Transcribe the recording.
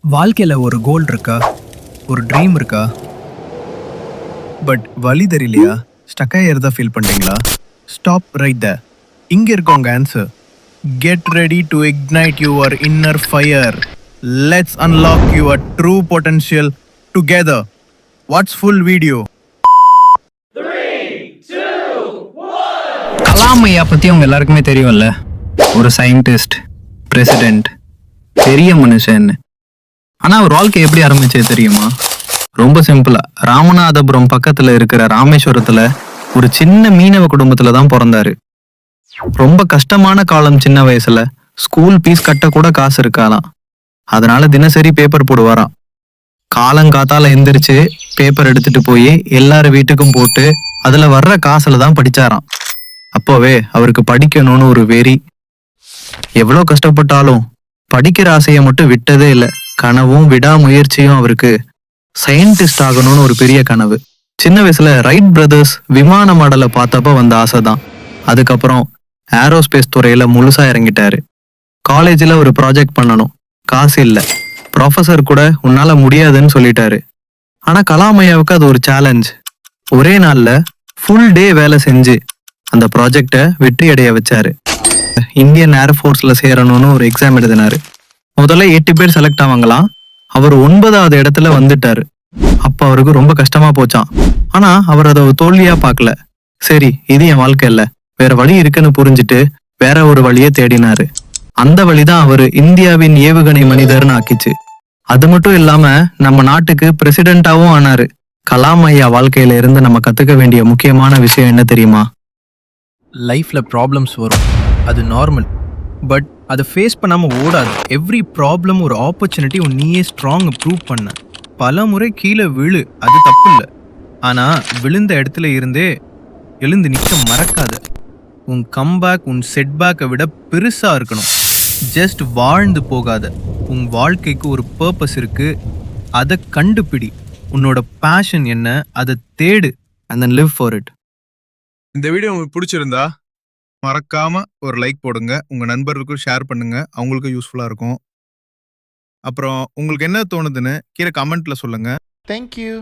வாழ்க்கையில ஒரு கோல் இருக்கா? ஒரு ட்ரீம் இருக்கா? பட் வழி தெரியலையா? ஸ்டக் ஆகிறதா ஃபீல் பண்றீங்களா? Stop right there. இங்க இருக்கு உங்க answer. Get ready to ignite your inner fire. Let's unlock your true potential together. What's full video? Kalam ஐயா பத்தி அவங்க எல்லாருக்குமே தெரியும்ல. ஒரு சயின்டிஸ்ட், பிரசிடென்ட், பெரிய மனுஷன். ஆனா அவர் வாழ்க்கை எப்படி ஆரம்பிச்சது தெரியுமா? ரொம்ப சிம்பிளா, ராமநாதபுரம் பக்கத்துல இருக்கிற ராமேஸ்வரத்துல ஒரு சின்ன மீனவ குடும்பத்துல தான் பிறந்தாரு. ரொம்ப கஷ்டமான காலம். சின்ன வயசுல ஸ்கூல் ஃபீஸ் கட்ட கூட காசு இருக்காலாம். அதனால தினசரி பேப்பர் போடுவாராம். காலங்காத்தால எந்திரிச்சு பேப்பர் எடுத்துட்டு போய் எல்லார் வீட்டுக்கும் போட்டு அதுல வர்ற காசுல தான் படிச்சாராம். அப்போவே அவருக்கு படிக்கணும்னு ஒரு வெறி. எவ்வளோ கஷ்டப்பட்டாலும் படிக்கிற ஆசையை மட்டும் விட்டதே இல்லை. கனவும் விடாமுயற்சியும் அவருக்கு சயின்டிஸ்ட் ஆகணும்னு ஒரு பெரிய கனவு. சின்ன வயசுல ரைட் பிரதர்ஸ் விமான மாடலை பார்த்தப்ப வந்த ஆசை தான். அதுக்கப்புறம் ஏரோஸ்பேஸ் துறையில முழுசா இறங்கிட்டாரு. காலேஜில் ஒரு ப்ராஜெக்ட் பண்ணணும், காசு இல்லை. ப்ரொஃபசர் கூட உன்னால முடியாதுன்னு சொல்லிட்டாரு. ஆனா கலாம் ஐயாவுக்கு அது ஒரு சேலஞ்ச். ஒரே நாள்ல ஃபுல் டே வேலை செஞ்சு அந்த ப்ராஜெக்டை வெற்றி அடைய வச்சாரு. இந்தியன் ஏர்ஃபோர்ஸ்ல சேரணும்னு ஒரு எக்ஸாம் எழுதினாரு. முதல்ல 8 பேர் செலக்ட் ஆவாங்களாம். அவர் 9வது இடத்துல வந்துட்டாரு. அப்ப அவருக்கு ரொம்ப கஷ்டமா போச்சான். ஆனா அவர் அதை ஒரு தோல்வியா பார்க்கல. சரி, இது என் வாழ்க்கை இல்ல, வேற வழி இருக்குன்னு புரிஞ்சுட்டு வேற ஒரு வழியை தேடினாரு. அந்த வழிதான் அவரு இந்தியாவின் ஏவுகணை மனிதர்னு ஆக்கிச்சு. அது மட்டும் இல்லாம நம்ம நாட்டுக்கு பிரசிடென்டாவும் ஆனாரு. கலாம் ஐயா வாழ்க்கையில இருந்து நம்ம கத்துக்க வேண்டிய முக்கியமான விஷயம் என்ன தெரியுமா? லைஃப்பில் ப்ராப்ளம்ஸ் வரும், அது நார்மல். பட் அதை ஃபேஸ் பண்ணாமல் ஓடாது. எவ்ரி ப்ராப்ளம் ஒரு ஆப்பர்ச்சுனிட்டி. நீயே ஸ்ட்ராங்கை ப்ரூவ் பண்ண. பல முறை கீழே விழு, அது தப்பு இல்லை. ஆனால் விழுந்த இடத்துல இருந்தே எழுந்து நிற்க மறக்காத. உன் கம்பேக் உன் செட்பேக்கை விட பெருசாக இருக்கணும். ஜஸ்ட் வாழ்ந்து போகாத. உன் வாழ்க்கைக்கு ஒரு பர்பஸ் இருக்குது, அதை கண்டுபிடி. உன்னோட பேஷன் என்ன, அதை தேடு. And then live for it. இந்த வீடியோ உங்களுக்கு பிடிச்சிருந்தா மறக்காம ஒரு லைக் போடுங்க. உங்க நண்பர்களுக்கும் ஷேர் பண்ணுங்க, அவங்களுக்கும் யூஸ்ஃபுல்லா இருக்கும். அப்புறம் உங்களுக்கு என்ன தோணுதுன்னு கீழே கமெண்ட்ல சொல்லுங்க. Thank you.